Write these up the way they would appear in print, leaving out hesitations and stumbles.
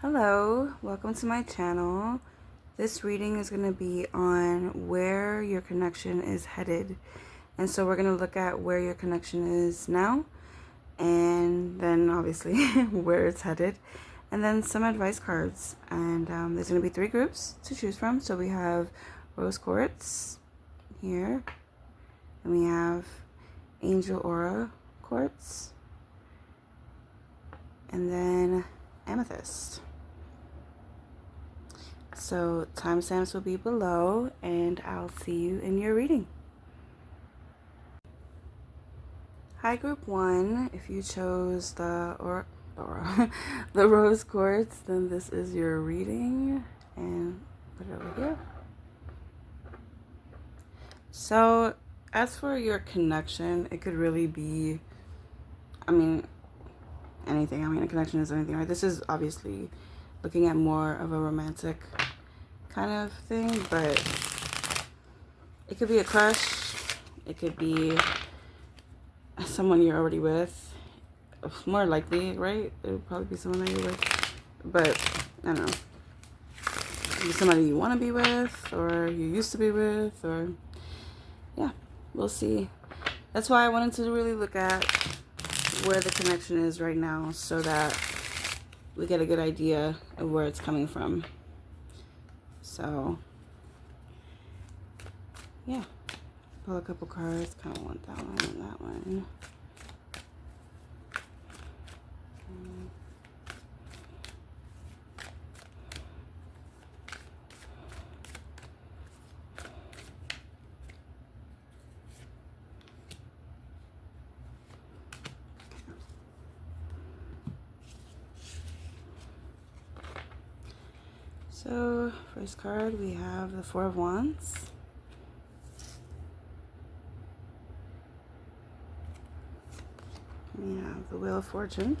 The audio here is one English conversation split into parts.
Hello, welcome to my channel. This reading is going to be on where your connection is headed. And so we're going to look at where your connection is now, and then obviously where it's headed, and then some advice cards. And there's going to be 3 groups to choose from. So we have Rose Quartz here, and we have Angel Aura Quartz, and then Amethyst. So timestamps will be below, and I'll see you in your reading. Hi, group 1. If you chose the the Rose Quartz, then this is your reading, and put it over here. So as for your connection, it could really be, anything. A connection is anything, right? This is obviously looking at more of a romantic kind of thing, but it could be a crush, it could be someone you're already with, more likely, right? It would probably be someone that you're with, but I don't know, maybe somebody you want to be with, or you used to be with, or yeah, we'll see. That's why I wanted to really look at where the connection is right now, so that we get a good idea of where it's coming from. So yeah, pull a couple cards. Kind of want that one and that one. So, first card, we have the 4 of Wands. We have the Wheel of Fortune.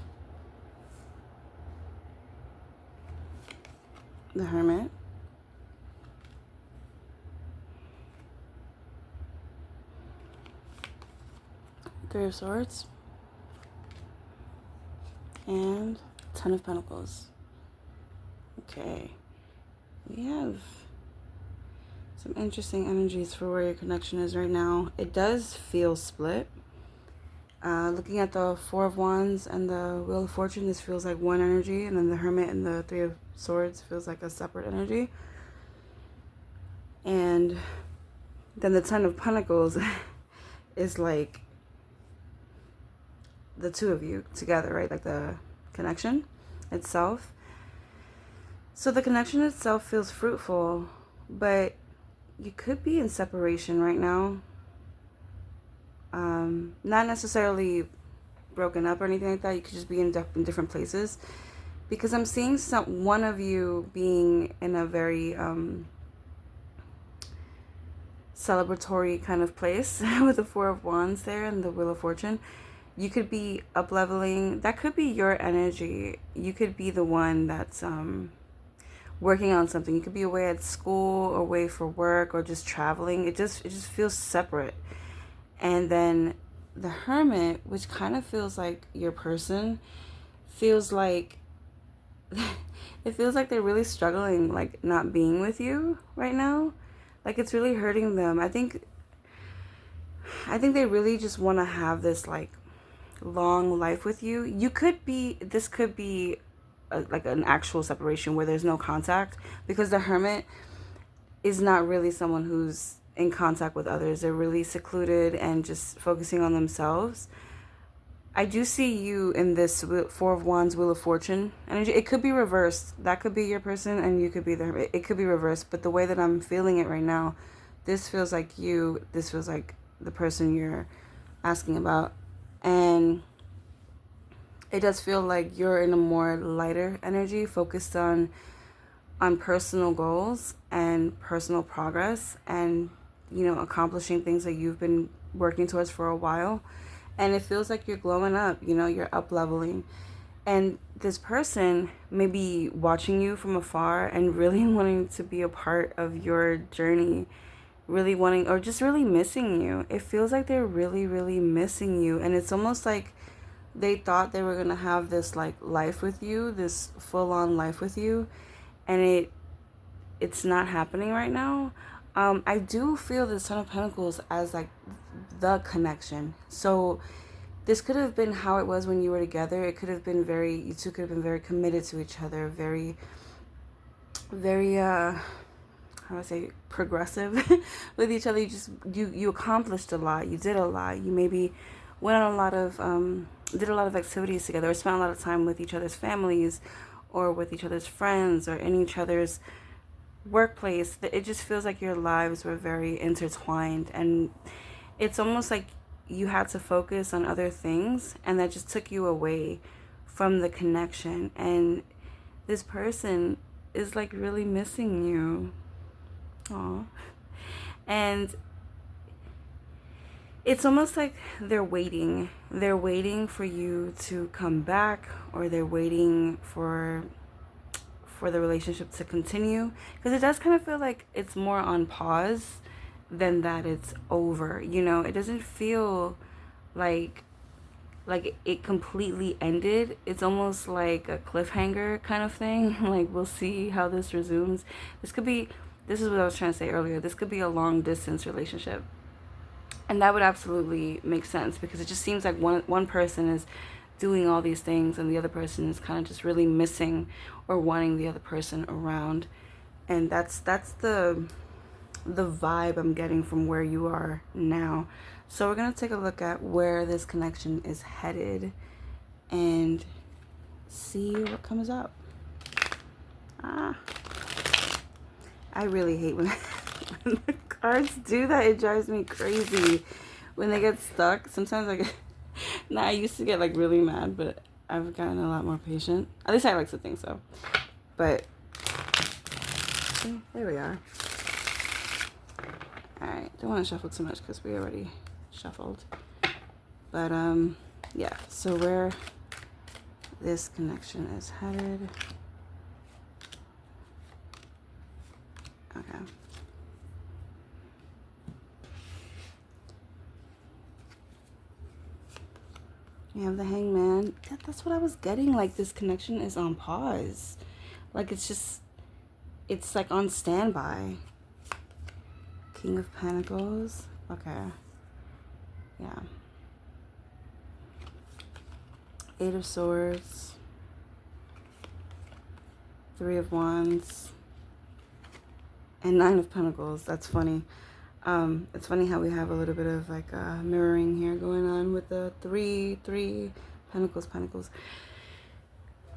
The Hermit. Three of Swords. And 10 of Pentacles. Okay. We have some interesting energies for where your connection is right now. It does feel split. Looking at the 4 of Wands and the Wheel of Fortune, this feels like one energy, and then the Hermit and the 3 of Swords feels like a separate energy. And then the 10 of Pentacles is like the 2 of you together, right? Like the connection itself. So the connection itself feels fruitful, but you could be in separation right now. Not necessarily broken up or anything like that. You could just be in different places, because I'm seeing one of you being in a very celebratory kind of place with the 4 of Wands there and the Wheel of Fortune. You could be up leveling. That could be your energy. You could be the one that's working on something. You could be away at school or away for work or just traveling. It just feels separate. And then the Hermit, which kind of feels like your person, feels like it feels like they're really struggling, like not being with you right now. Like it's really hurting them. I think they really just want to have this like long life with you. This could be like an actual separation where there's no contact, because the Hermit is not really someone who's in contact with others. They're really secluded and just focusing on themselves. I do see you in this 4 of Wands, Wheel of Fortune energy. It could be reversed. That could be your person and you could be the Hermit. It could be reversed, but the way that I'm feeling it right now, this feels like you. This feels like the person you're asking about. And it does feel like you're in a more lighter energy, focused on personal goals and personal progress, and accomplishing things that you've been working towards for a while. And it feels like you're glowing up, you're up leveling. And this person may be watching you from afar and really wanting to be a part of your journey, really wanting, or just really missing you. It feels like they're really, really missing you. And it's almost like They thought they were going to have this like life with you, this full-on life with you, and it's not happening right now. I do feel the Son of Pentacles as like the connection. So this could have been how it was when you were together. It could have been you two could have been very committed to each other, very, very, how do I say, progressive with each other. You accomplished a lot. You did a lot. You maybe went on did a lot of activities together, or spent a lot of time with each other's families, or with each other's friends, or in each other's workplace. It just feels like your lives were very intertwined, and it's almost like you had to focus on other things, and that just took you away from the connection. And this person is like really missing you. Aww. And it's almost like they're waiting for you to come back, or they're waiting for the relationship to continue, because it does kind of feel like it's more on pause than that it's over. You know, it doesn't feel like it completely ended. It's almost like a cliffhanger kind of thing. Like, we'll see how this resumes. This is what I was trying to say earlier. This could be a long distance relationship, and that would absolutely make sense, because it just seems like one person is doing all these things, and the other person is kind of just really missing or wanting the other person around. And that's the vibe I'm getting from where you are now. So we're going to take a look at where this connection is headed and see what comes up. I really hate when the cards do that. It drives me crazy when they get stuck. Sometimes I used to get like really mad, but I've gotten a lot more patient. At least I like to think so. But there we are. Alright, don't want to shuffle too much because we already shuffled. But yeah, so where this connection is headed. Okay. You have the Hangman. That's what I was getting. Like, this connection is on pause. Like, it's like on standby. King of Pentacles. Okay. Yeah. Eight of Swords. Three of Wands. And Nine of Pentacles. That's funny. It's funny how we have a little bit of like mirroring here going on with the three pentacles.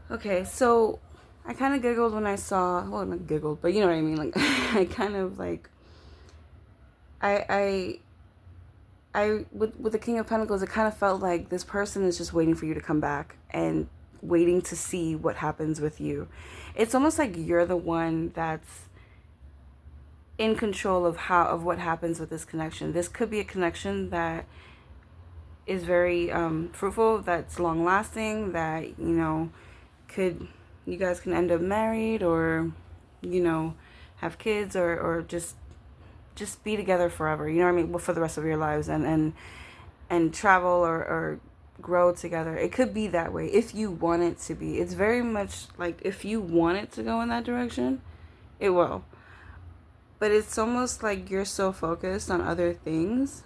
Okay, so I kind of giggled when I saw, well, not giggled, but you know what I mean. Like, I kind of like, I with the King of Pentacles, it kind of felt like this person is just waiting for you to come back and waiting to see what happens with you. It's almost like you're the one that's in control of what happens with this connection. This could be a connection that is very fruitful, that's long lasting, that, you know, you guys can end up married, or, you know, have kids, or just be together forever, you know what I mean? Well, for the rest of your lives, and travel or grow together. It could be that way if you want it to be. It's very much like, if you want it to go in that direction, it will. But it's almost like you're so focused on other things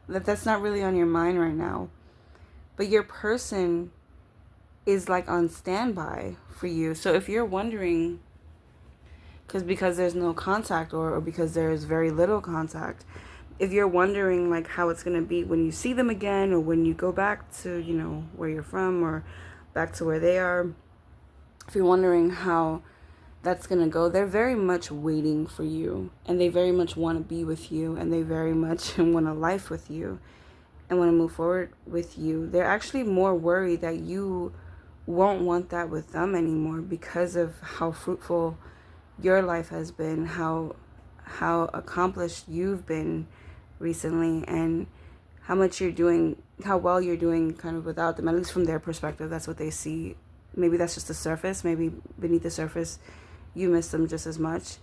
that's not really on your mind right now. But your person is like on standby for you. So if you're wondering, because there's no contact, or because there's very little contact, if you're wondering like how it's going to be when you see them again, or when you go back to, you know, where you're from, or back to where they are, if you're wondering how that's gonna go, they're very much waiting for you, and they very much want to be with you, and they very much want a life with you, and want to move forward with you. They're actually more worried that you won't want that with them anymore, because of how fruitful your life has been, how accomplished you've been recently, and how much you're doing, how well you're doing kind of without them. At least from their perspective, that's what they see. Maybe that's just the surface. Maybe beneath the surface, you miss them just as much,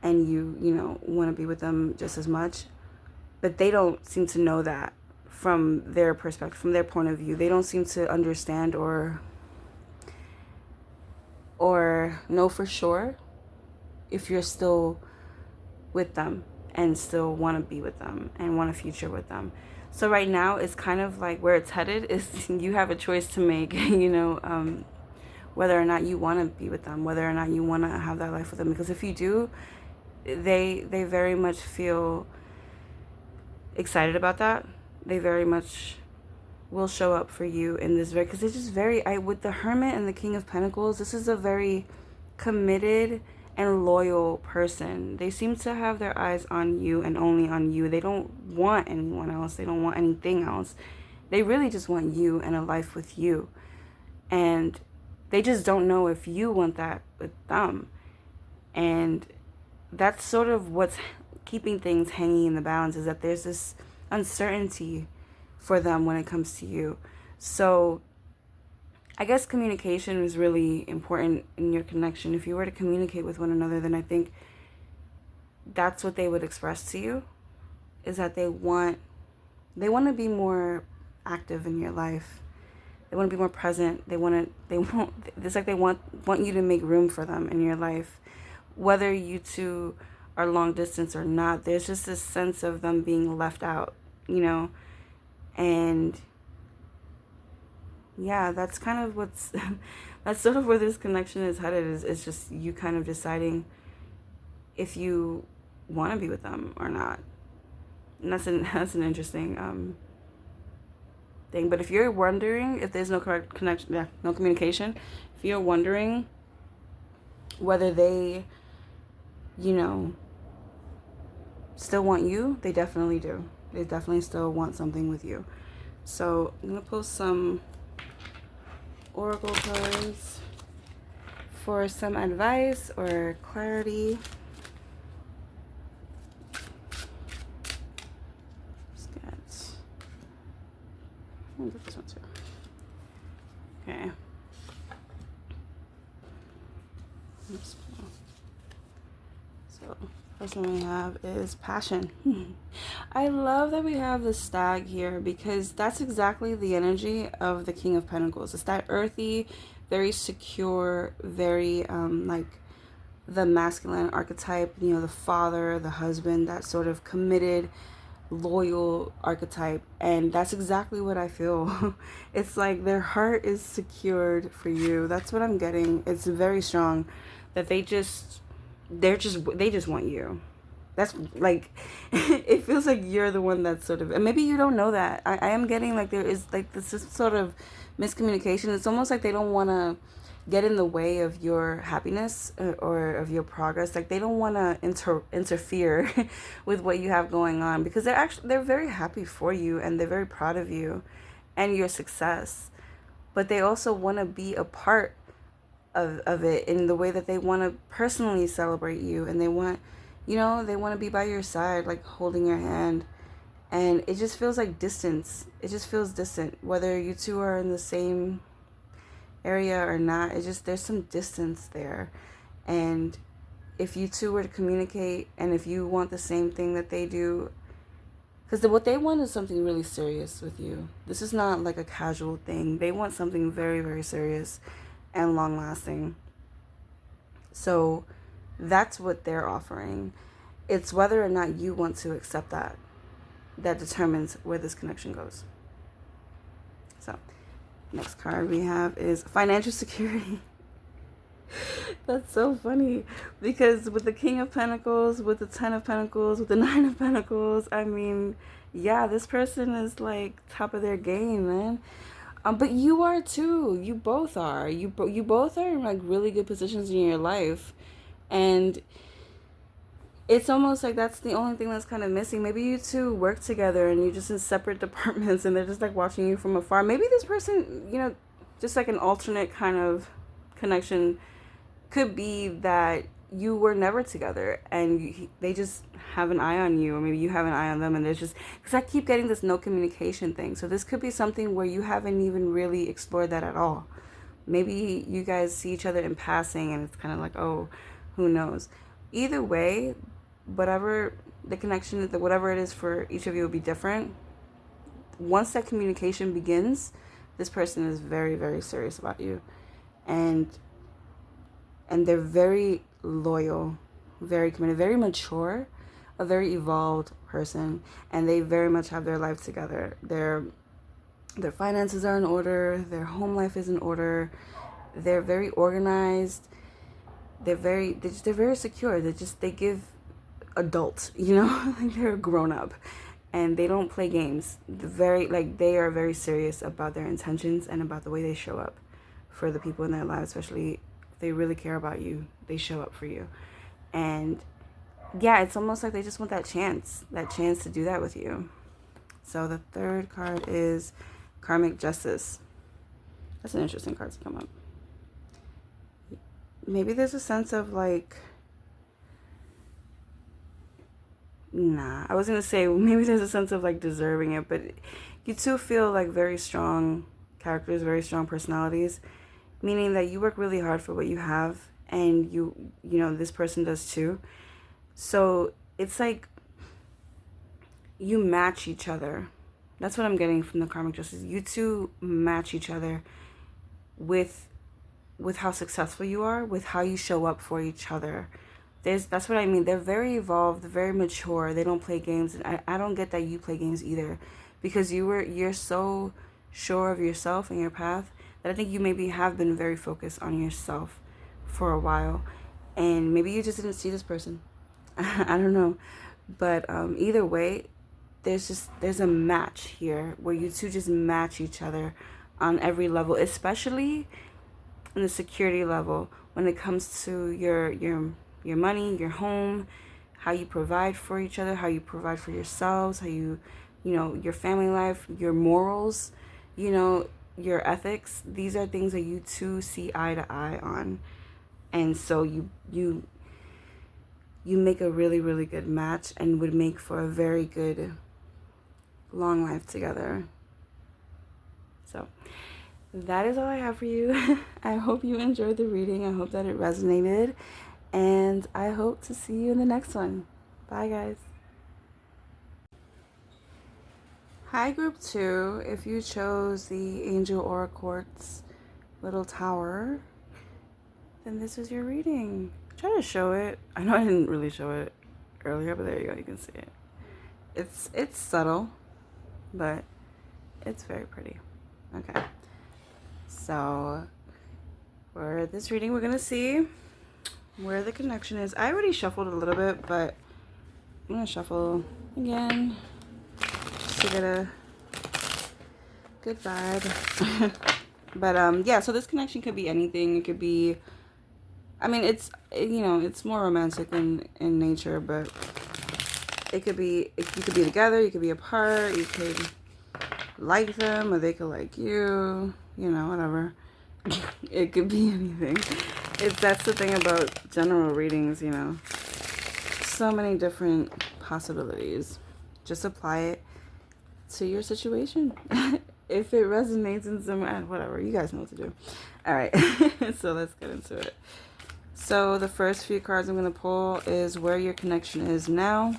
and you know, want to be with them just as much, but they don't seem to know that from their perspective, from their point of view. They don't seem to understand or know for sure if you're still with them and still want to be with them and want a future with them. So right now it's kind of like where it's headed is you have a choice to make, whether or not you want to be with them, whether or not you want to have that life with them. Because if you do, they very much feel excited about that. They very much will show up for you in this very, because it's just very, with the Hermit and the King of Pentacles, this is a very committed and loyal person. They seem to have their eyes on you and only on you. They don't want anyone else. They don't want anything else. They really just want you and a life with you. And they just don't know if you want that with them. And that's sort of what's keeping things hanging in the balance, is that there's this uncertainty for them when it comes to you. So I guess communication is really important in your connection. If you were to communicate with one another, then I think that's what they would express to you, is that they want to be more active in your life. They want to be more present. It's like they want you to make room for them in your life. Whether you two are long distance or not, there's just this sense of them being left out, and yeah, that's kind of that's sort of where this connection is headed, is just you kind of deciding if you want to be with them or not. And that's an interesting thing. But if you're wondering if there's no correct connection, no communication, if you're wondering whether they, still want you, they definitely do. They definitely still want something with you. So I'm going to post some oracle cards for some advice or clarity. I'll do this one too. Okay. So first one we have is passion. I love that we have the stag here, because that's exactly the energy of the King of Pentacles. It's that earthy, very secure, very like the masculine archetype, the father, the husband, that sort of committed, loyal archetype. And that's exactly what I feel. It's like their heart is secured for you. That's what I'm getting. It's very strong that they just want you. That's like it feels like you're the one that's sort of, and maybe you don't know that. I am getting like there is like this sort of miscommunication. It's almost like they don't want to get in the way of your happiness or of your progress. Like they don't want to interfere with what you have going on, because they're very happy for you and they're very proud of you and your success. But they also want to be a part of it in the way that they want to personally celebrate you, and they want to be by your side, like holding your hand. And it just feels like distance. It just feels distant, whether you two are in the same area or not. There's some distance there. And if you two were to communicate, and if you want the same thing that they do, because what they want is something really serious with you. This is not like a casual thing. They want something very, very serious and long lasting. So that's what they're offering. It's whether or not you want to accept that determines where this connection goes. So next card we have is financial security. That's so funny, because with the King of Pentacles, with the 10 of Pentacles, with the 9 of Pentacles, I mean, yeah, this person is like top of their game, man. But you are too. You both are. You both are in like really good positions in your life, and it's almost like that's the only thing that's kind of missing. Maybe you two work together and you're just in separate departments, and they're just like watching you from afar. Maybe this person, just like an alternate kind of connection could be that you were never together and they just have an eye on you, or maybe you have an eye on them, and there's just, because I keep getting this no communication thing. So this could be something where you haven't even really explored that at all. Maybe you guys see each other in passing and it's kind of like, oh, who knows. Either way, whatever the connection, whatever it is for each of you will be different. once that communication begins, this person is very, very serious about you. And they're very loyal, very committed, very mature, a very evolved person, and they very much have their life together. Their finances are in order, their home life is in order, they're very organized, they're very secure. They give adults, like they're grown up, and they don't play games. They are very serious about their intentions and about the way they show up for the people in their lives, especially if they really care about you. They show up for you. And yeah, it's almost like they just want that chance to do that with you. So the third card is Karmic Justice. That's an interesting card to come up. Maybe there's a sense of like, I was going to say maybe there's a sense of like deserving it, but you two feel like very strong characters, very strong personalities, meaning that you work really hard for what you have, and this person does too. So it's like you match each other. That's what I'm getting from the Karmic Justice. You two match each other with how successful you are, with how you show up for each other. That's what I mean. They're very evolved, very mature. They don't play games. And I don't get that you play games either, because you're so sure of yourself and your path that I think you maybe have been very focused on yourself for a while, and maybe you just didn't see this person. I don't know, but either way, there's a match here where you two just match each other on every level, especially in the security level when it comes to your money, your home, how you provide for each other, how you provide for yourselves, how your family life, your morals, your ethics. These are things that you two see eye to eye on. And so you make a really, really good match and would make for a very good long life together. So that is all I have for you. I hope you enjoyed the reading. I hope that it resonated. And I hope to see you in the next one. Bye, guys. Hi, Group 2. If you chose the Angel Aura Quartz little tower, then this is your reading. Try to show it. I know I didn't really show it earlier, but there you go. You can see it. It's subtle, but it's very pretty. Okay. So for this reading, we're going to see where the connection is. I already shuffled a little bit, but I'm going to shuffle again just to get a good vibe. But yeah, so this connection could be anything. It could be, I mean, it's more romantic in nature, but it could be, you could be together, you could be apart, you could like them, or they could like you, whatever. It could be anything. That's the thing about general readings, so many different possibilities. Just apply it to your situation. If it resonates in some, whatever, you guys know what to do. All right, so let's get into it. So the first few cards I'm going to pull is where your connection is now.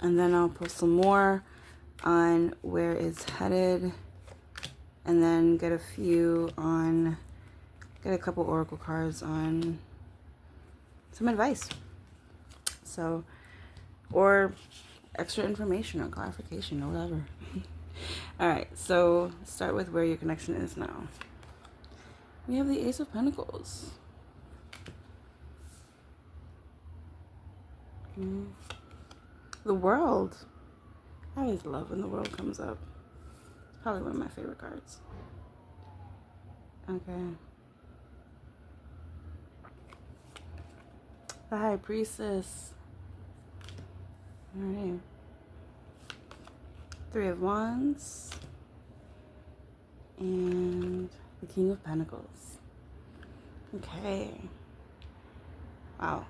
And then I'll pull some more on where it's headed. And then get a couple oracle cards on some advice. So, or extra information or clarification or whatever. All right, so start with where your connection is now. We have the Ace of Pentacles. The World. I always love when the World comes up. It's probably one of my favorite cards. Okay. The High Priestess. Alright. Three of Wands. And the King of Pentacles. Okay. Wow.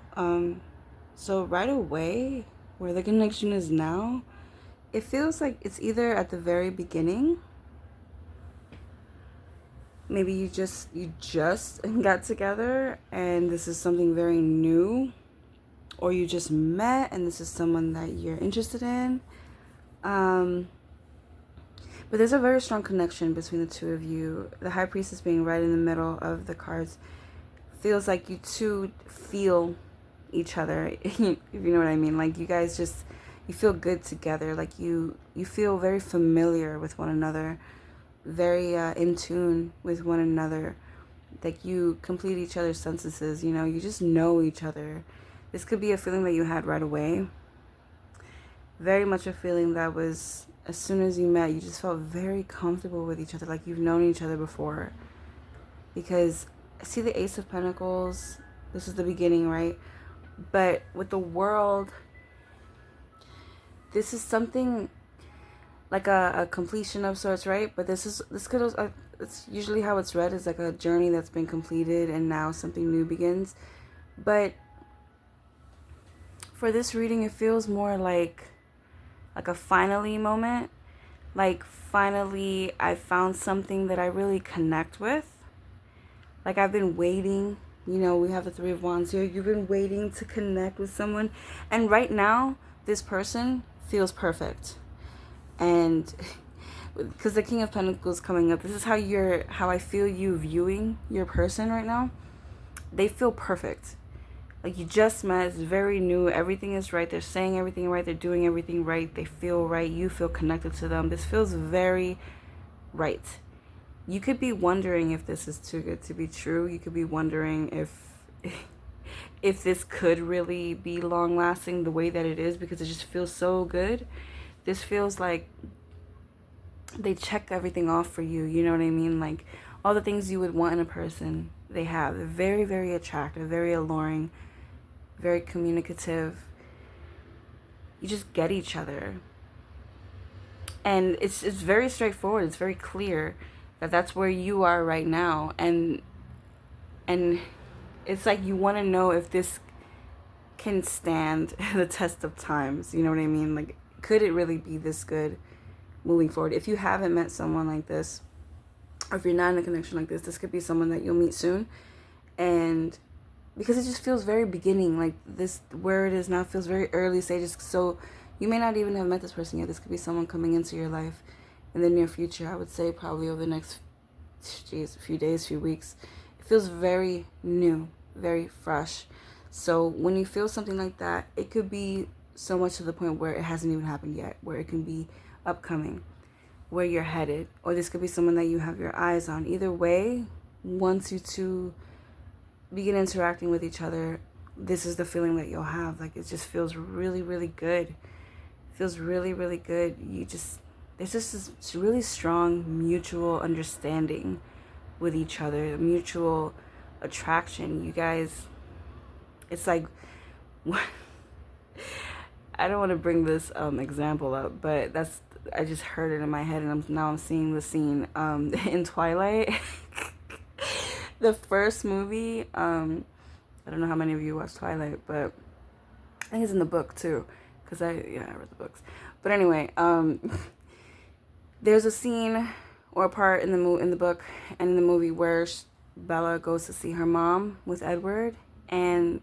So right away, where the connection is now, it feels like it's either at the very beginning. Maybe you just got together and this is something very new, or you just met and this is someone that you're interested in. But there's a very strong connection between the two of you. The High Priestess being right in the middle of the cards feels like you two feel each other, if you know what I mean. Like you guys just, you feel good together. Like you feel very familiar with one another, very in tune with one another. Like you complete each other's sentences, you know, you just know each other. This could be a feeling that you had right away. Very much a feeling that was, as soon as you met, you just felt very comfortable with each other, like you've known each other before. Because I see the Ace of Pentacles. This is the beginning, right? But with the World, this is something like a completion of sorts, right? But this could also, it's usually how it's read, is like a journey that's been completed and now something new begins. But for this reading, it feels more like a finally moment. Like finally I found something that I really connect with. Like I've been waiting, you know, we have the Three of Wands here. You've been waiting to connect with someone, and right now this person feels perfect. And because the King of Pentacles coming up, this is how I feel you viewing your person right now. They feel perfect. Like you just met, it's very new, everything is right, they're saying everything right, they're doing everything right, they feel right, you feel connected to them. This feels very right. You could be wondering if this is too good to be true. You could be wondering if this could really be long lasting the way that it is, because it just feels so good. This feels like they checked everything off for you, you know what I mean? Like all the things you would want in a person, they have. They're very, very attractive, very alluring, very communicative. You just get each other. And it's very straightforward. It's very clear that that's where you are right now. And it's like you want to know if this can stand the test of times. You know what I mean? Like, could it really be this good moving forward? If you haven't met someone like this, or if you're not in a connection like this could be someone that you'll meet soon. And because it just feels very beginning, like this, where it is now feels very early stages. So you may not even have met this person yet. This could be someone coming into your life in the near future. I would say probably over the next, few days, few weeks. It feels very new, very fresh. So when you feel something like that, it could be so much to the point where it hasn't even happened yet, where it can be upcoming, where you're headed. Or this could be someone that you have your eyes on. Either way, once you two begin interacting with each other, this is the feeling that you'll have. Like it just feels really, really good. It feels really, really good. There's just this really strong mutual understanding with each other, mutual attraction. You guys, it's like, I don't want to bring this example up, but I just heard it in my head, and now I'm seeing the scene in Twilight. The first movie, I don't know how many of you watched Twilight, but I think it's in the book too, because I read the books. But anyway, there's a scene or a part in the book and in the movie where Bella goes to see her mom with Edward, and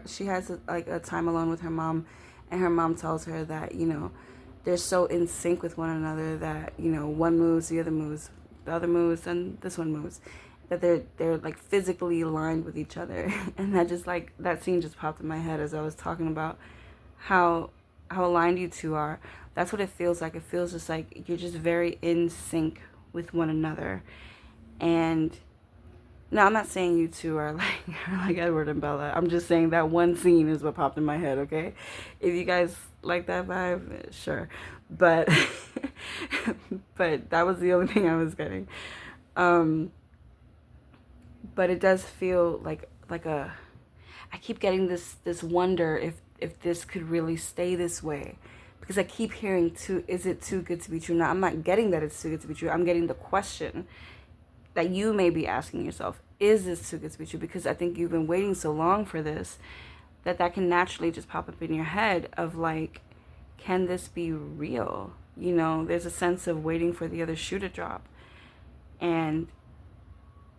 she has a time alone with her mom, and her mom tells her that, you know, they're so in sync with one another that, you know, one moves, the other moves, the other moves, and this one moves. That they're like physically aligned with each other. And that scene just popped in my head as I was talking about how aligned you two are. That's what it feels like. It feels just like you're just very in sync with one another. And now I'm not saying you two are like Edward and Bella. I'm just saying that one scene is what popped in my head, okay? If you guys like that vibe, sure. But but that was the only thing I was getting. But it does feel like I keep getting this wonder if this could really stay this way, because I keep hearing is it too good to be true? Now I'm not getting that it's too good to be true. I'm getting the question that you may be asking yourself, is this too good to be true? Because I think you've been waiting so long for this that can naturally just pop up in your head of like, can this be real? You know, there's a sense of waiting for the other shoe to drop. And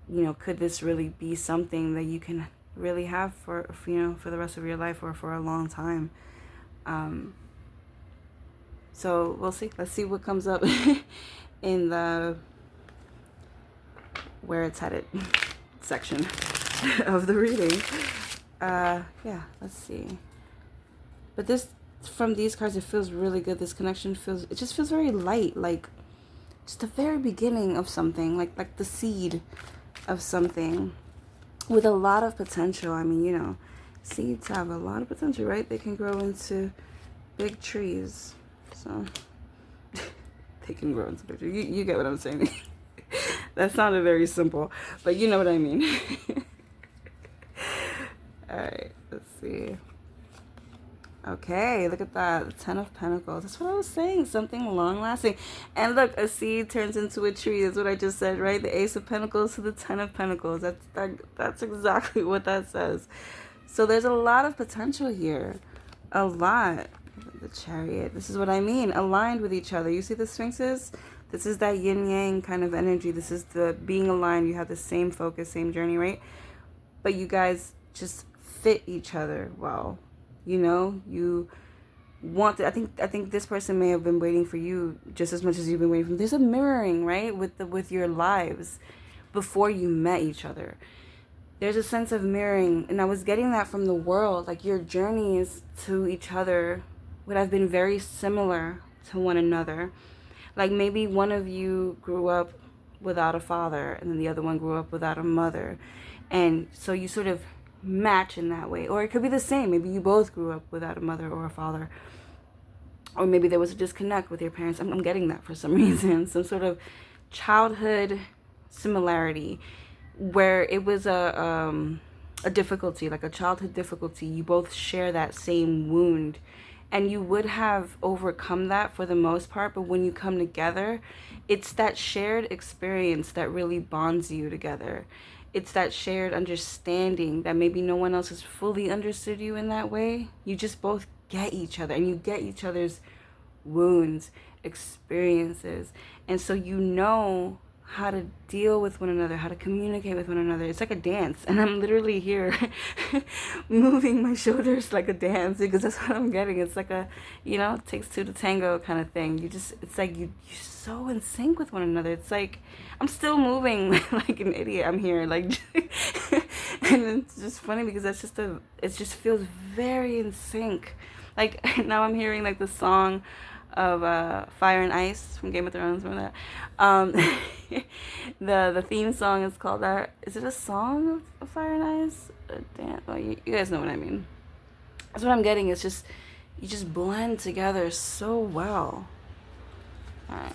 you know, could this really be something that you can really have for the rest of your life or for a long time? So we'll see. Let's see what comes up in the where it's headed section of the reading. Yeah, let's see. But this, from these cards, it feels really good. This connection feels, it just feels very light, like just the very beginning of something, like the seed of something with a lot of potential. I mean, you know, seeds have a lot of potential, right? They can grow into big trees. So they can grow into big trees. You get what I'm saying. That sounded very simple, but you know what I mean. All right, let's see. Okay, look at that. The 10 of Pentacles. That's what I was saying. Something long-lasting. And look, a seed turns into a tree. That's what I just said, right? The Ace of Pentacles to the 10 of Pentacles. That's exactly what that says. So there's a lot of potential here. A lot. The Chariot. This is what I mean. Aligned with each other. You see the Sphinxes? This is that yin-yang kind of energy. This is the being aligned. You have the same focus, same journey, right? But you guys just fit each other well. You know, you want to, I think this person may have been waiting for you just as much as you've been waiting for them. There's a mirroring, right, with your lives before you met each other. There's a sense of mirroring, and I was getting that from the world. Like, your journeys to each other would have been very similar to one another. Like, maybe one of you grew up without a father, and then the other one grew up without a mother. And so you sort of match in that way. Or it could be the same. Maybe you both grew up without a mother or a father. Or maybe there was a disconnect with your parents. I'm getting that for some reason. Some sort of childhood similarity where it was a difficulty, like a childhood difficulty. You both share that same wound. And you would have overcome that for the most part. But when you come together, it's that shared experience that really bonds you together. It's that shared understanding that maybe no one else has fully understood you in that way. You just both get each other, and you get each other's wounds, experiences. And so you know how to deal with one another, how to communicate with one another. It's like a dance. And I'm literally here moving my shoulders like a dance, because that's what I'm getting. It's like a, you know, it takes two to tango kind of thing. You just, it's like you're so in sync with one another. It's like, I'm still moving like an idiot. I'm here like, and it's just funny because that's just it just feels very in sync. Like, now I'm hearing like the song of Fire and Ice from Game of Thrones. Remember that? The theme song is called that. Is it a song of Fire and Ice? Damn, well, you guys know what I mean. That's what I'm getting. It's just, you just blend together so well. All right.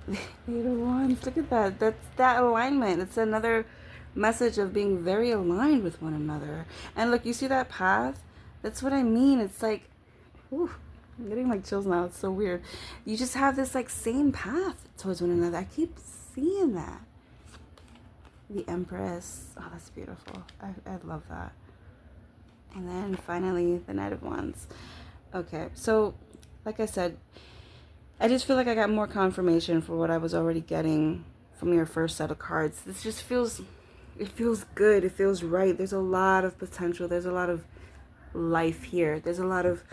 Eight of Wands. Look at that. That's that alignment. It's another message of being very aligned with one another. And look, you see that path? That's what I mean. It's like, whew, I'm getting like chills now. It's so weird. You just have this like same path towards one another. I keep seeing that. The Empress. Oh, that's beautiful. I love that. And then finally, the Knight of Wands. Okay, so like I said, I just feel like I got more confirmation for what I was already getting from your first set of cards. This just feels, it feels good. It feels right. There's a lot of potential. There's a lot of life here. There's a lot of,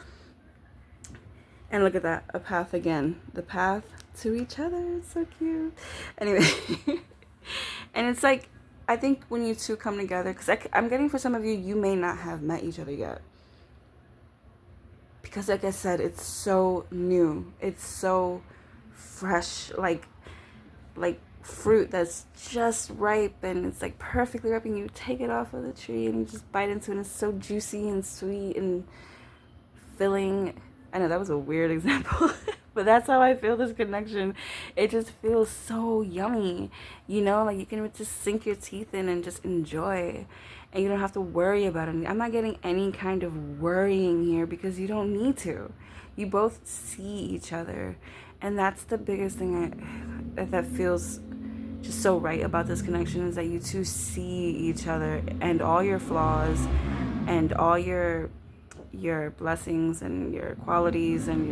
and look at that, a path again. The path to each other. It's so cute. Anyway, and it's like, I think when you two come together, because I'm getting for some of you, you may not have met each other yet. Because like I said, it's so new. It's so fresh, like fruit that's just ripe, and it's like perfectly ripe, and you take it off of the tree and you just bite into it, and it's so juicy and sweet and filling. I know that was a weird example, but that's how I feel this connection. It just feels so yummy, you know, like you can just sink your teeth in and just enjoy. And you don't have to worry about it. I'm not getting any kind of worrying here because you don't need to. You both see each other. And that's the biggest thing that feels just so right about this connection, is that you two see each other and all your flaws and all your blessings and your qualities and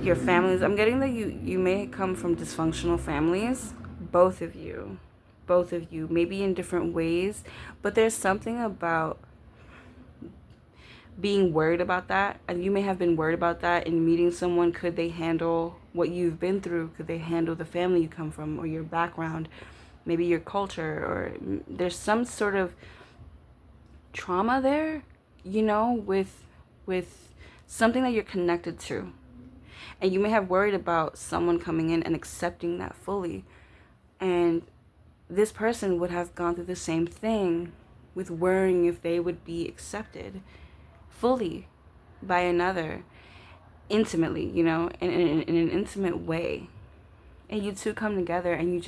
your families. I'm getting that you may come from dysfunctional families, both of you, maybe in different ways, but there's something about being worried about that, and you may have been worried about that in meeting someone. Could they handle what you've been through? Could they handle the family you come from, or your background, maybe your culture, or there's some sort of trauma there, you know, with something that you're connected to. And you may have worried about someone coming in and accepting that fully. And this person would have gone through the same thing with worrying if they would be accepted fully by another, intimately, you know, in an intimate way. And you two come together and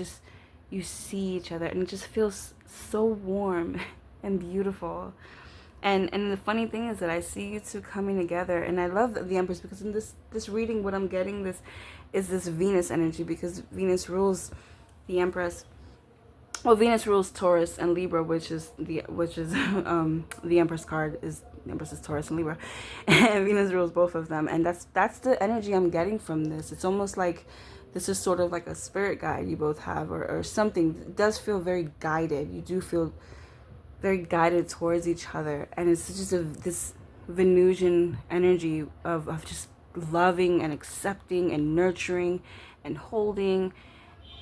you see each other, and it just feels so warm and beautiful. And the funny thing is that I see you two coming together, and I love the Empress, because in this reading, what I'm getting is this Venus energy, because Venus rules the Empress. Well, Venus rules Taurus and Libra, which is the Empress card is the Empress is Taurus and Libra, and Venus rules both of them, and that's the energy I'm getting from this. It's almost like this is sort of like a spirit guide you both have, or something. It does feel very guided. You do feel very guided towards each other, and it's just this Venusian energy of just loving and accepting and nurturing and holding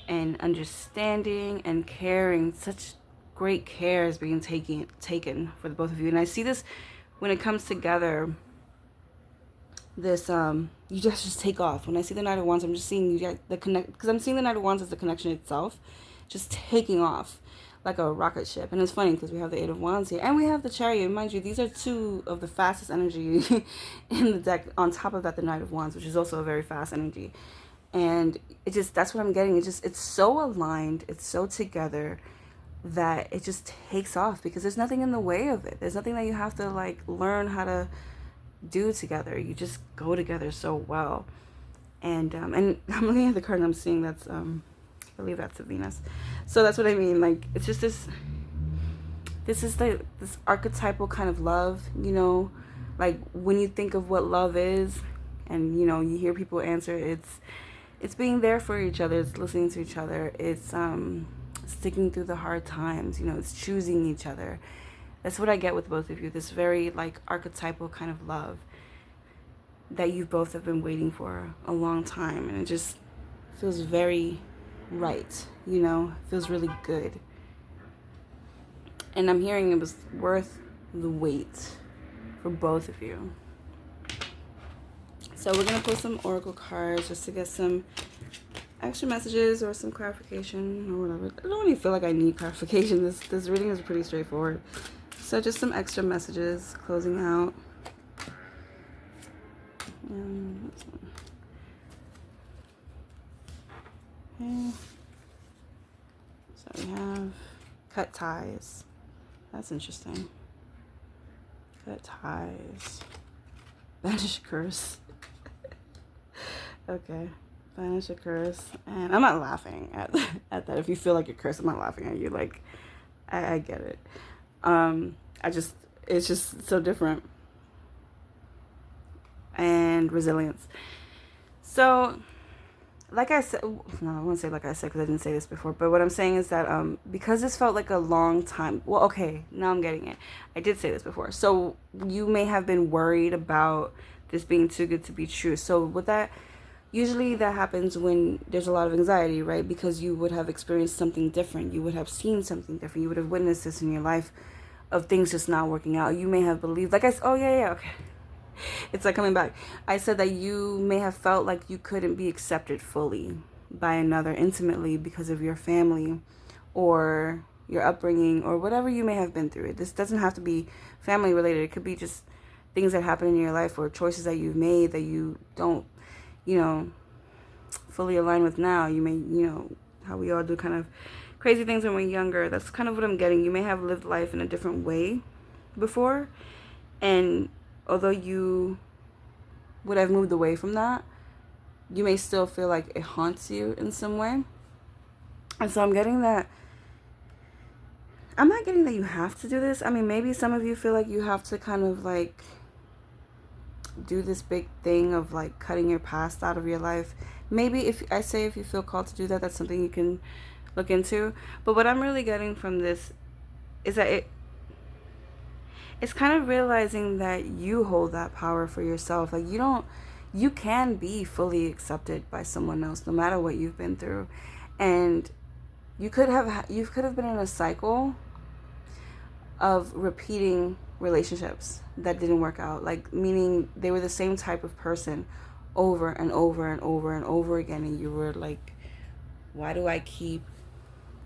and understanding and caring. Such great care is being taken for the both of you. And I see this when it comes together, this you just take off. When I see the Knight of Wands, I'm just seeing you get the connect, because I'm seeing the Knight of Wands as the connection itself, just taking off like a rocket ship. And it's funny because we have the Eight of Wands here, and we have the Chariot. Mind you, these are two of the fastest energy in the deck. On top of that, the Knight of Wands, which is also a very fast energy. And it just, that's what I'm getting. It's so aligned, it's so together, that it just takes off, because there's nothing in the way of it. There's nothing that you have to like learn how to do together. You just go together so well. And I'm looking at the card and I'm seeing that's I believe that's a Venus. So that's what I mean. Like, it's just this is like this archetypal kind of love, you know, like when you think of what love is, and you know, you hear people answer, it's being there for each other, it's listening to each other, it's sticking through the hard times, you know, it's choosing each other. That's what I get with both of you, this very like archetypal kind of love that you both have been waiting for a long time, and it just feels very right, you know, it feels really good. And I'm hearing it was worth the wait for both of you. So we're going to pull some oracle cards just to get some extra messages or some clarification or whatever. I don't really feel like I need clarification. This reading is pretty straightforward. So just some extra messages closing out. And okay. So we have cut ties. That's interesting. Cut ties. Banish curse. Okay. Banish a curse. And I'm not laughing at that. If you feel like you're cursed, I'm not laughing at you. Like, I get it. It's just so different. And resilience. So, like I said, no, I won't say like I said because I didn't say this before, but what I'm saying is that because this felt like a long time, well, okay, now I'm getting it. I did say this before. So you may have been worried about this being too good to be true. So with that, usually that happens when there's a lot of anxiety, right? Because you would have experienced something different. You would have seen something different. You would have witnessed this in your life of things just not working out. You may have believed, like I said, oh yeah, okay. It's like coming back. I said that you may have felt like you couldn't be accepted fully by another intimately because of your family or your upbringing or whatever you may have been through. This doesn't have to be family related. It could be just things that happen in your life or choices that you've made that you don't, fully align with now. You may, how we all do kind of crazy things when we're younger. That's kind of what I'm getting. You may have lived life in a different way before, and although you would have moved away from that, you may still feel like it haunts you in some way. And so I'm getting that. I'm not getting that you have to do this. I mean, maybe some of you feel like you have to kind of like do this big thing of like cutting your past out of your life. Maybe if you feel called to do that, that's something you can look into. But what I'm really getting from this is that it's kind of realizing that you hold that power for yourself. Like you can be fully accepted by someone else no matter what you've been through. And you could have been in a cycle of repeating relationships that didn't work out, like meaning they were the same type of person over and over and over and over again, and you were like, why do I keep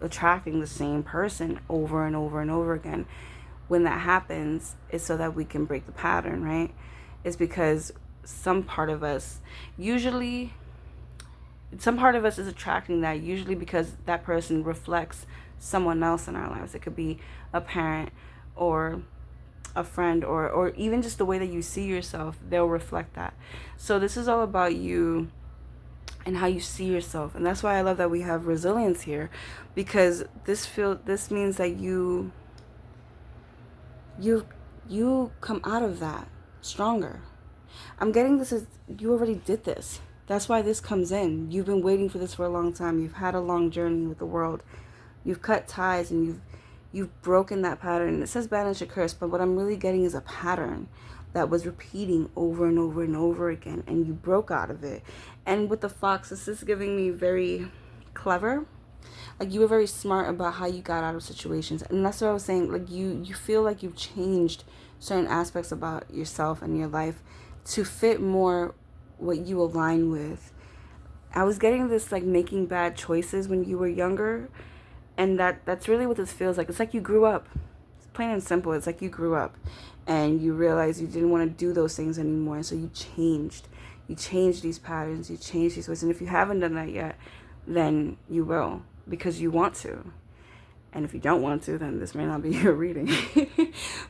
attracting the same person over and over and over again? When that happens, it's so that we can break the pattern, right? It's because some part of us is attracting that, usually because that person reflects someone else in our lives. It could be a parent or a friend, or even just the way that you see yourself. They'll reflect that. So this is all about you and how you see yourself. And that's why I love that we have resilience here, because this means that you come out of that stronger. I'm getting this as you already did this. That's why this comes in. You've been waiting for this for a long time. You've had a long journey with the world. You've cut ties and you've broken that pattern. It says banish a curse, but what I'm really getting is a pattern that was repeating over and over and over again, and you broke out of it. And with the fox, this is giving me very clever. Like, you were very smart about how you got out of situations. And that's what I was saying. Like, you feel like you've changed certain aspects about yourself and your life to fit more what you align with. I was getting this, like, making bad choices when you were younger. And that's really what this feels like. It's like you grew up. It's plain and simple. It's like you grew up and you realized you didn't want to do those things anymore. And so you changed. You changed these patterns. You changed these ways. And if you haven't done that yet, then you will, because you want to. And if you don't want to, then this may not be your reading.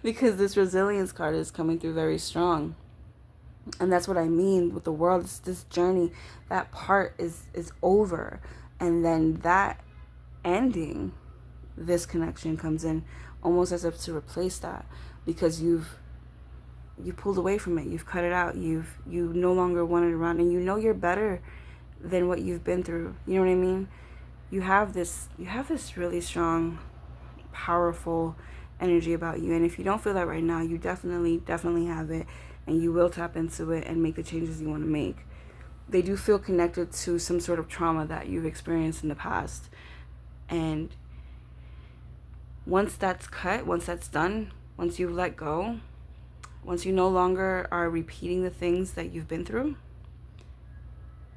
Because this resilience card is coming through very strong. And that's what I mean with the world. It's this journey. That part is over. And then that ending, this connection comes in almost as if to replace that, because you pulled away from it. You've cut it out. You no longer want it around, and you know you're better than what you've been through. You know what I mean? You have this really strong, powerful energy about you. And if you don't feel that right now, you definitely have it, and you will tap into it and make the changes you want to make. They do feel connected to some sort of trauma that you've experienced in the past. And once that's cut, once that's done, once you let go, once you no longer are repeating the things that you've been through,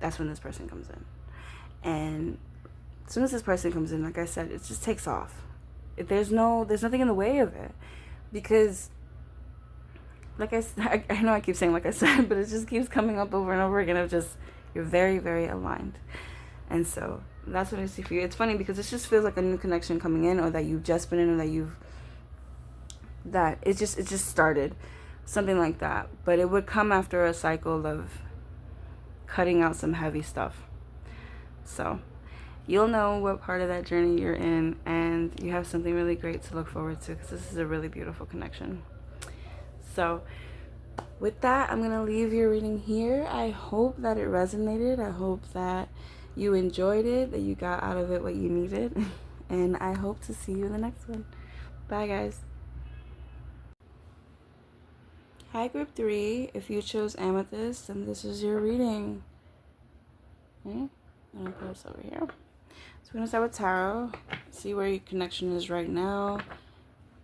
that's when this person comes in. And as soon as this person comes in, like I said, it just takes off. There's nothing in the way of it, because like I know I keep saying like I said, but it just keeps coming up over and over again of just, you're very, very aligned. And so that's what I see for you. It's funny because it just feels like a new connection coming in, or that you've just been in, or that it just started, something like that. But it would come after a cycle of cutting out some heavy stuff. So you'll know what part of that journey you're in, and you have something really great to look forward to, because this is a really beautiful connection. So with that, I'm going to leave your reading here. I hope that it resonated. I hope that you enjoyed it, that you got out of it what you needed. And I hope to see you in the next one. Bye, guys. Hi, Group 3. If you chose Amethyst, then this is your reading. Okay? I'm going to put this over here. So we're going to start with Tarot. See where your connection is right now.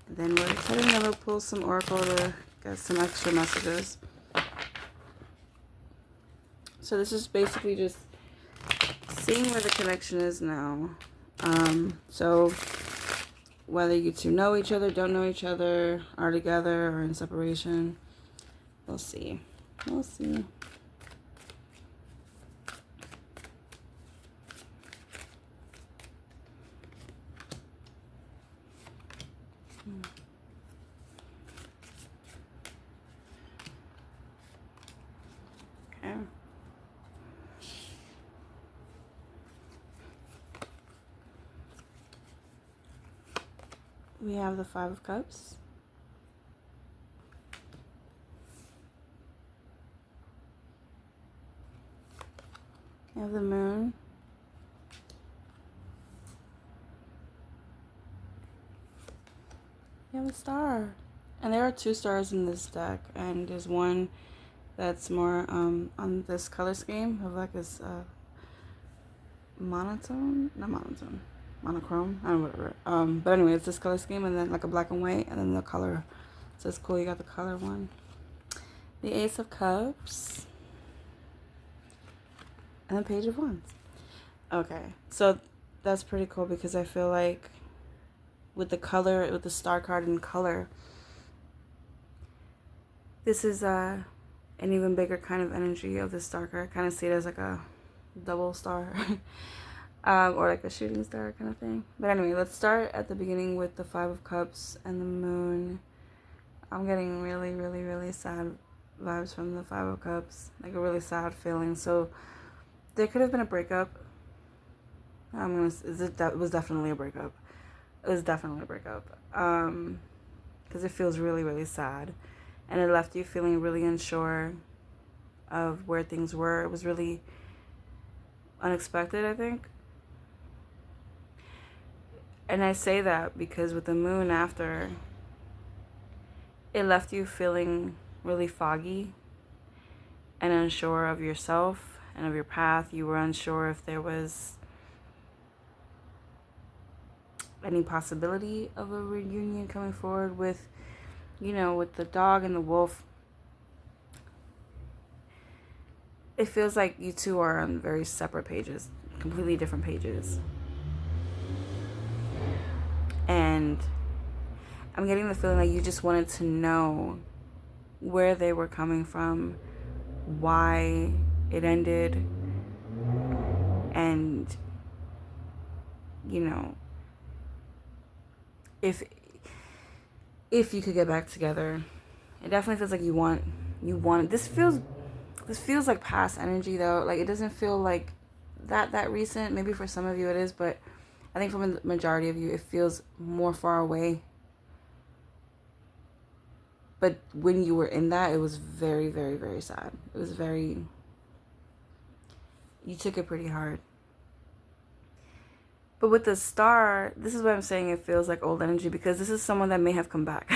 And then we're going to pull some Oracle to get some extra messages. So this is basically just seeing where the connection is now. So whether you two know each other, don't know each other, are together, or in separation, we'll see. We'll see. Okay. We have the Five of Cups. We have the Moon. We have the Star. And there are 2 stars in this deck, and there's one that's more on this color scheme of like this monochrome. I don't know, whatever. But anyway, it's this color scheme, and then like a black and white, and then the color. So it's cool. You got the color one. The Ace of Cups, and the Page of Wands. Okay, so that's pretty cool because I feel like with the color, with the star card in color, this is an even bigger kind of energy of the star card. I kind of see it as like a double star. Or like a shooting star kind of thing. But anyway, let's start at the beginning with the 5 of Cups and the Moon. I'm getting really, really, really sad vibes from the 5 of Cups. Like a really sad feeling. So there could have been a breakup. That was definitely a breakup. It was definitely a breakup. Because it feels really, really sad. And it left you feeling really unsure of where things were. It was really unexpected, I think. And I say that because with the Moon after, it left you feeling really foggy and unsure of yourself and of your path. You were unsure if there was any possibility of a reunion coming forward with, with the dog and the wolf. It feels like you two are on very separate pages, completely different pages. And I'm getting the feeling like you just wanted to know where they were coming from, why it ended, and if you could get back together. It definitely feels like you want this feels like past energy though. Like it doesn't feel like that recent. Maybe for some of you it is, but I think for the majority of you it feels more far away. But when you were in that, it was very, very, very sad. It was you took it pretty hard. But with the star, this is what I'm saying, it feels like old energy, because this is someone that may have come back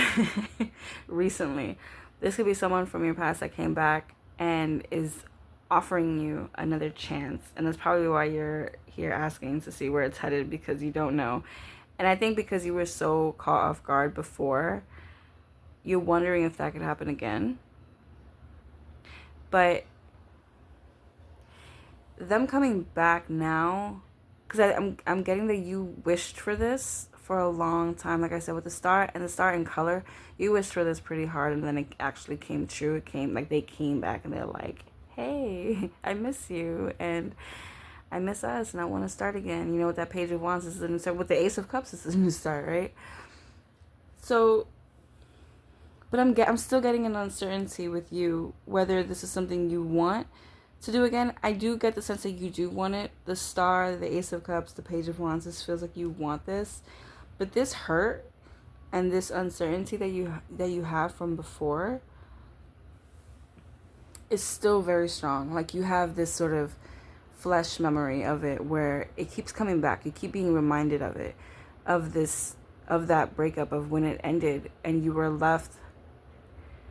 recently. This could be someone from your past that came back and is offering you another chance. And that's probably why you're here asking to see where it's headed, because you don't know. And I think because you were so caught off guard before, you're wondering if that could happen again. But them coming back now, because I'm getting that you wished for this for a long time. Like I said, with the star and the star in color, you wished for this pretty hard, and then it actually came true. It came, like they came back and they're like, hey, I miss you and I miss us and I want to start again. With that Page of Wands, this is a new start. With the Ace of Cups, this is a new start, right? So, but I'm still getting an uncertainty with you whether this is something you want to do again. I do get the sense that you do want it. The star, the Ace of Cups, the Page of Wands, this feels like you want this. But this hurt and this uncertainty that you have from before is still very strong. Like you have this sort of flesh memory of it where it keeps coming back. You keep being reminded of it, of that breakup, of when it ended and you were left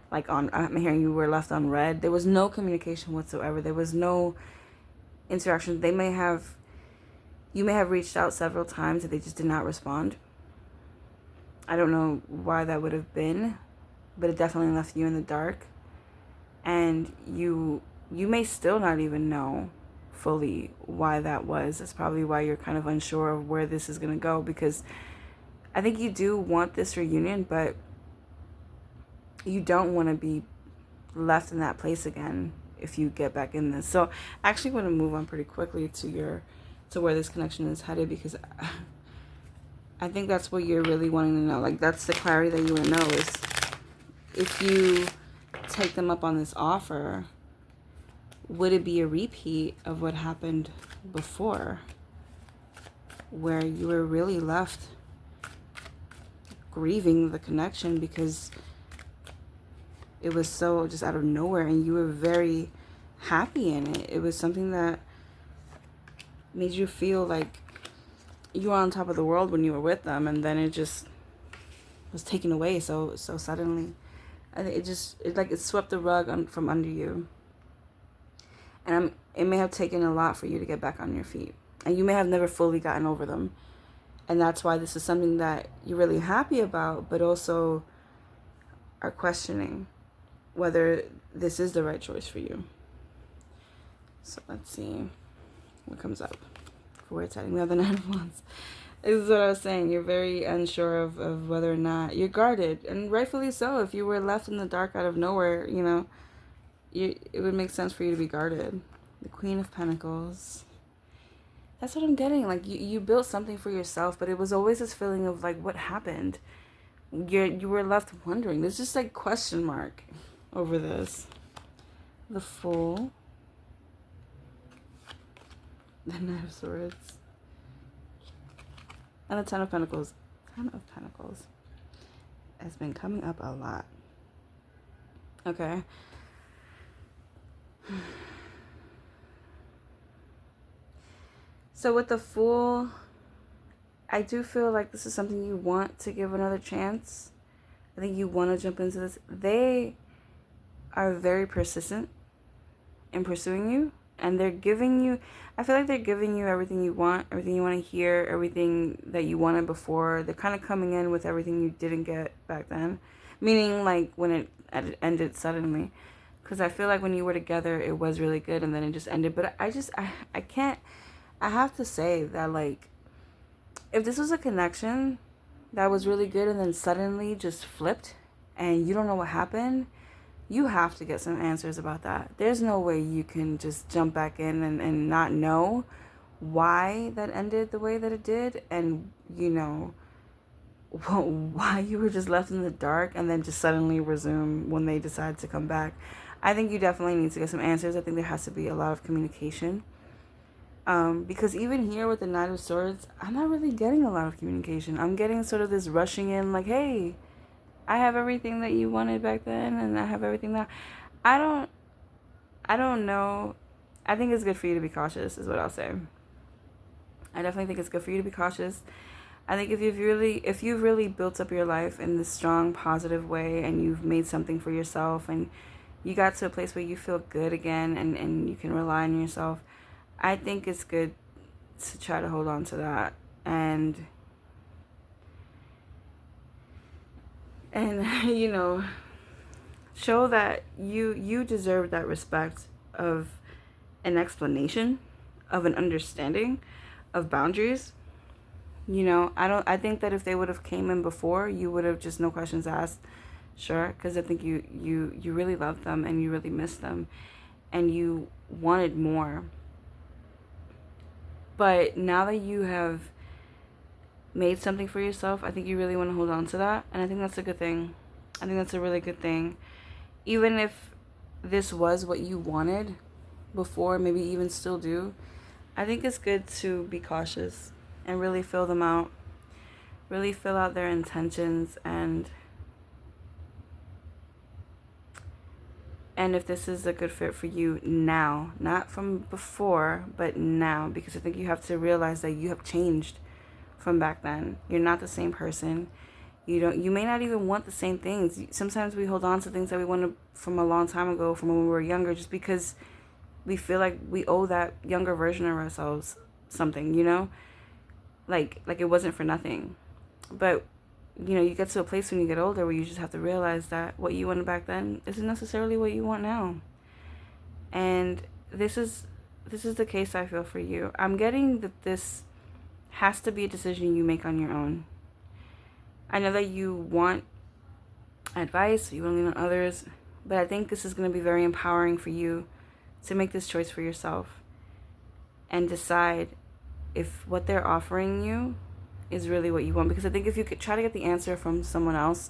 I'm hearing you were left on red. There was no communication whatsoever. There was no interaction. You may have reached out several times and they just did not respond. I don't know why that would have been, but it definitely left you in the dark. And you may still not even know fully why that was. That's probably why you're kind of unsure of where this is going to go, because I think you do want this reunion, but you don't want to be left in that place again if you get back in this. So I actually want to move on pretty quickly to where this connection is headed, because I think that's what you're really wanting to know. Like that's the clarity that you want to know, is if you take them up on this offer, would it be a repeat of what happened before, where you were really left grieving the connection because it was so just out of nowhere and you were very happy in it. It was something that made you feel like you were on top of the world when you were with them, and then it just was taken away so suddenly. And it swept the rug from under you. And it may have taken a lot for you to get back on your feet. And you may have never fully gotten over them. And that's why this is something that you're really happy about, but also are questioning whether this is the right choice for you. So let's see what comes up for where it's heading. We have the Nine of Wands. This is what I was saying. You're very unsure of whether or not you're guarded. And rightfully so. If you were left in the dark out of nowhere, it would make sense for you to be guarded. The Queen of Pentacles. That's what I'm getting. Like, you built something for yourself, but it was always this feeling of, like, what happened? You were left wondering. There's just, like, question mark over this. The Fool. The Knight of Swords. And the Ten of Pentacles. Ten of Pentacles has been coming up a lot. Okay. So with the Fool, I do feel like this is something you want to give another chance. I think you want to jump into this. They are very persistent in pursuing you. And they're giving you, I feel like they're giving you everything you want to hear, everything that you wanted before. They're kind of coming in with everything you didn't get back then. Meaning, like, when it ended suddenly. Because I feel like when you were together, it was really good, and then it just ended. But I can't, I have to say that, like, if this was a connection that was really good and then suddenly just flipped, and you don't know what happened, you have to get some answers about that. There's no way you can just jump back in and not know why that ended the way that it did, and, why you were just left in the dark and then just suddenly resume when they decide to come back. I think you definitely need to get some answers. I think there has to be a lot of communication. Because even here with the Knight of Swords, I'm not really getting a lot of communication. I'm getting sort of this rushing in, like, hey, I have everything that you wanted back then, and I have everything now. I don't know. I think it's good for you to be cautious, is what I'll say. I definitely think it's good for you to be cautious. I think if you've really built up your life in this strong, positive way, and you've made something for yourself, and you got to a place where you feel good again, and you can rely on yourself, I think it's good to try to hold on to that. And show that you deserve that respect of an explanation, of an understanding, of boundaries. I think that if they would have came in before, you would have just no questions asked. Sure, because I think you really loved them and you really missed them and you wanted more. But now that you have made something for yourself, I think you really want to hold on to that. And I think that's a good thing. I think that's a really good thing. Even if this was what you wanted before, maybe even still do, I think it's good to be cautious and really fill them out. Really fill out their intentions and if this is a good fit for you now, not from before, but now, because I think you have to realize that you have changed from back then. You're not the same person. You may not even want the same things. Sometimes we hold on to things that we wanted from a long time ago, from when we were younger, just because we feel like we owe that younger version of ourselves something, like it wasn't for nothing. But you get to a place when you get older where you just have to realize that what you wanted back then isn't necessarily what you want now. And this is the case I feel for you. I'm getting that this has to be a decision you make on your own. I know that you want advice, you want to lean on others, but I think this is going to be very empowering for you to make this choice for yourself and decide if what they're offering you is really what you want. Because I think if you could try to get the answer from someone else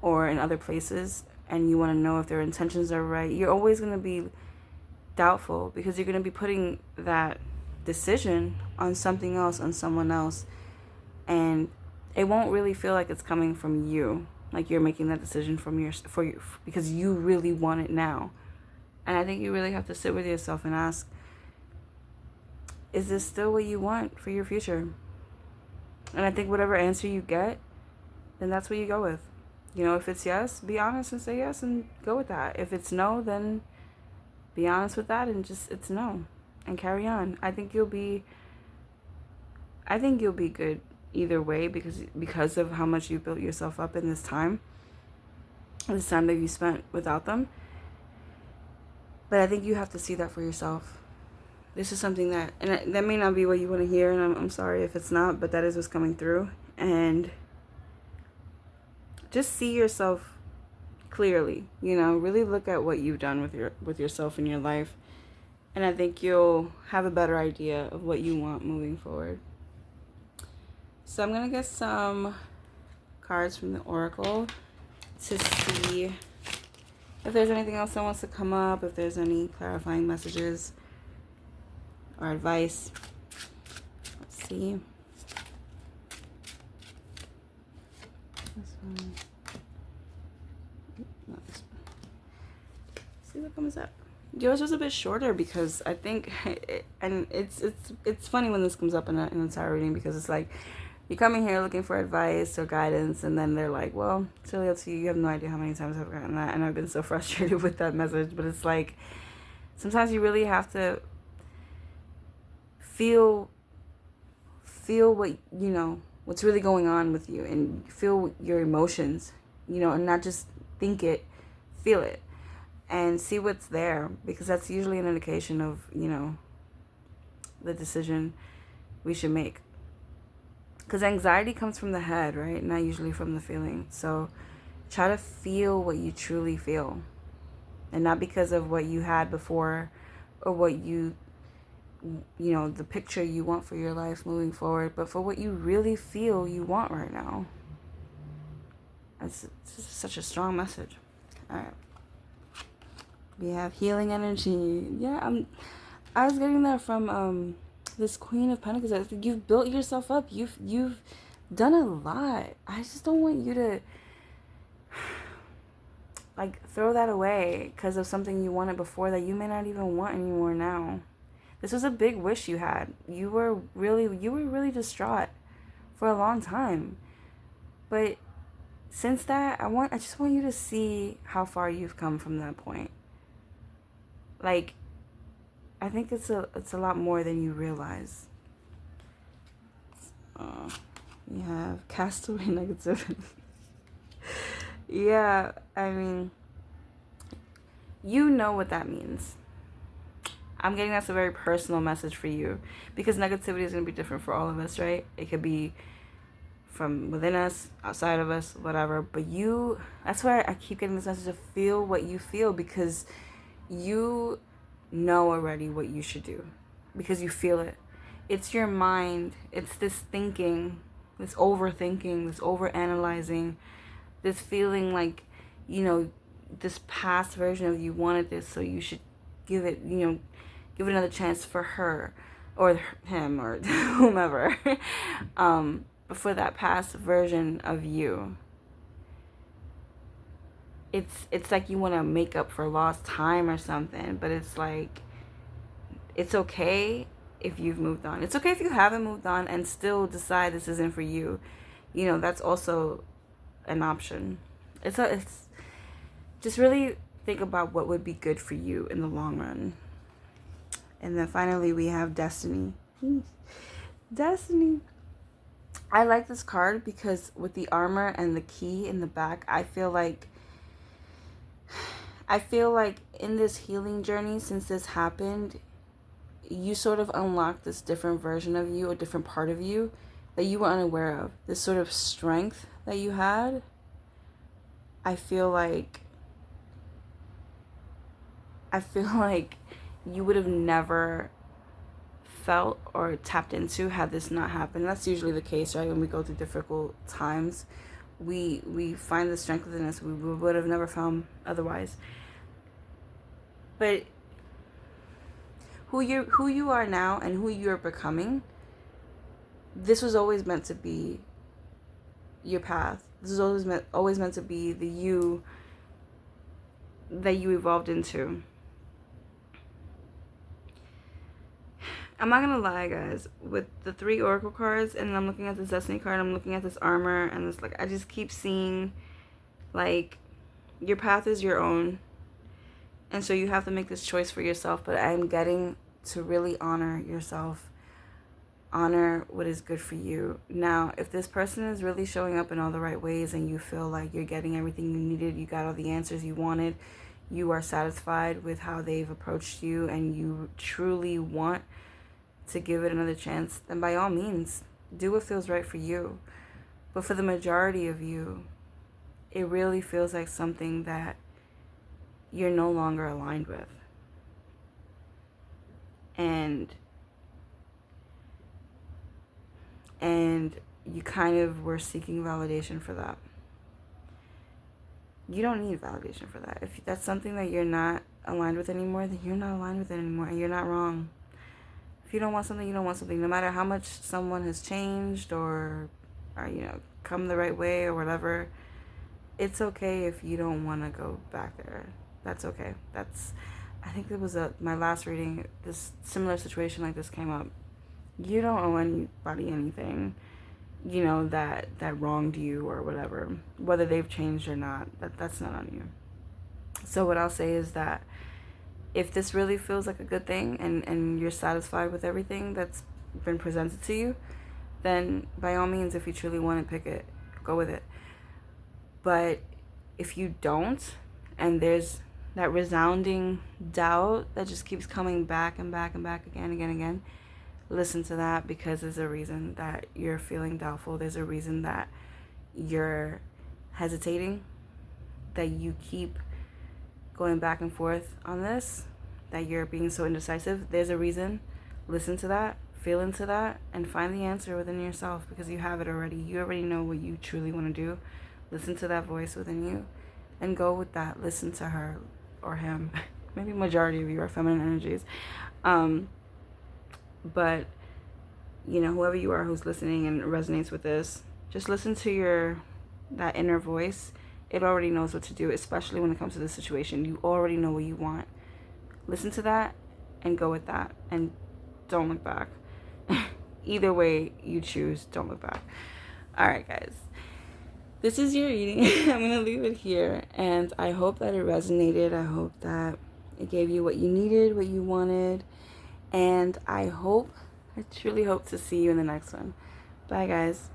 or in other places and you want to know if their intentions are right, you're always going to be doubtful because you're going to be putting that decision on something else, on someone else, and it won't really feel like it's coming from you, like you're making that decision because you really want it now. And I think you really have to sit with yourself and ask, is this still what you want for your future? And I think whatever answer you get, then that's what you go with. You know, if it's yes, be honest and say yes and go with that. If it's no, then be honest with that and just, it's no, and carry on. I think you'll be good either way, because of how much you built yourself up in this time that you spent without them. But I think you have to see that for yourself. This is something that, and that may not be what you want to hear, and I'm sorry if it's not, but that is what's coming through. And just see yourself clearly, you know, really look at what you've done with yourself in your life, and I think you'll have a better idea of what you want moving forward. So I'm gonna get some cards from the Oracle to see if there's anything else that wants to come up, if there's any clarifying messages or advice. Let's see. This one. Not this one. See what comes up. Yours was a bit shorter because I think, and it's funny when this comes up in an entire reading, because it's like you're coming here looking for advice or guidance, and then they're like, well, it's really up to you. You have no idea how many times I've gotten that, and I've been so frustrated with that message. But it's like sometimes you really have to feel what, you know, what's really going on with you, and feel your emotions, you know, and not just think it, feel it, and see what's there, because that's usually an indication of, you know, the decision we should make. Because anxiety comes from the head, right? Not usually from the feeling. So try to feel what you truly feel, and not because of what you had before or what you know, the picture you want for your life moving forward, but for what you really feel you want right now. It's such a strong message. All right. We have healing energy. Yeah, I was getting that from this Queen of Pentacles. You've built yourself up. You've done a lot. I just don't want you to like throw that away because of something you wanted before that you may not even want anymore now. This was a big wish you had. You were really distraught for a long time. But since that, I just want you to see how far you've come from that point. Like, I think it's a lot more than you realize. We have castaway negativity. Yeah, I mean, you know what that means. I'm getting that's a very personal message for you, because negativity is going to be different for all of us, right? It could be from within us, outside of us, whatever. But that's why I keep getting this message to feel what you feel, because you know already what you should do, because you feel it. It's your mind. It's this thinking, this overthinking, this overanalyzing, this feeling like, you know, this past version of you wanted this, so you should give it, you know, give it another chance for her or him or whomever. For that past version of you. It's like you want to make up for lost time or something, but it's like, it's okay if you've moved on. It's okay if you haven't moved on and still decide this isn't for you. You know, that's also an option. It's just really think about what would be good for you in the long run. And then finally we have destiny. Destiny. I like this card because with the armor and the key in the back, I feel like in this healing journey, since this happened, you sort of unlocked this different version of you, a different part of you that you were unaware of. This sort of strength that you had, I feel like you would have never felt or tapped into had this not happened. That's usually the case, right? When we go through difficult times, we find the strength within us we would have never found otherwise. But who you are now and who you're becoming, this was always meant to be your path. This is always meant to be the you that you evolved into. I'm not gonna lie, guys. With the 3 Oracle cards, and I'm looking at this Destiny card, I'm looking at this armor, and it's like, I just keep seeing, like, your path is your own. And so you have to make this choice for yourself. But I'm getting to really honor yourself. Honor what is good for you. Now, if this person is really showing up in all the right ways and you feel like you're getting everything you needed, you got all the answers you wanted, you are satisfied with how they've approached you, and you truly want to give it another chance, then by all means, do what feels right for you. But for the majority of you, it really feels like something that you're no longer aligned with. And you kind of were seeking validation for that. You don't need validation for that. If that's something that you're not aligned with anymore, then you're not aligned with it anymore, and you're not wrong. If you don't want something, you don't want something. No matter how much someone has changed or come the right way or whatever, it's okay if you don't want to go back there. That's okay. I think it was my last reading, this similar situation like this came up. You don't owe anybody anything, that wronged you or whatever. Whether they've changed or not, that's not on you. So what I'll say is that if this really feels like a good thing, and you're satisfied with everything that's been presented to you, then by all means, if you truly want to pick it, go with it. But if you don't, and there's that resounding doubt that just keeps coming back and back and back again, listen to that, because there's a reason that you're feeling doubtful. There's a reason that you're hesitating, that you keep going back and forth on this, that you're being so indecisive. There's a reason. Listen to that, feel into that, and find the answer within yourself, because you have it already. You already know what you truly want to do. Listen to that voice within you and go with that. Listen to her or him. Maybe majority of you are feminine energies. But whoever you are who's listening and resonates with this, just listen to that inner voice. It already knows what to do, especially when it comes to this situation. You already know what you want. Listen to that and go with that, and don't look back. Either way you choose, don't look back. All right, guys. This is your reading. I'm going to leave it here, and I hope that it resonated. I hope that it gave you what you needed, what you wanted, and I truly hope to see you in the next one. Bye, guys.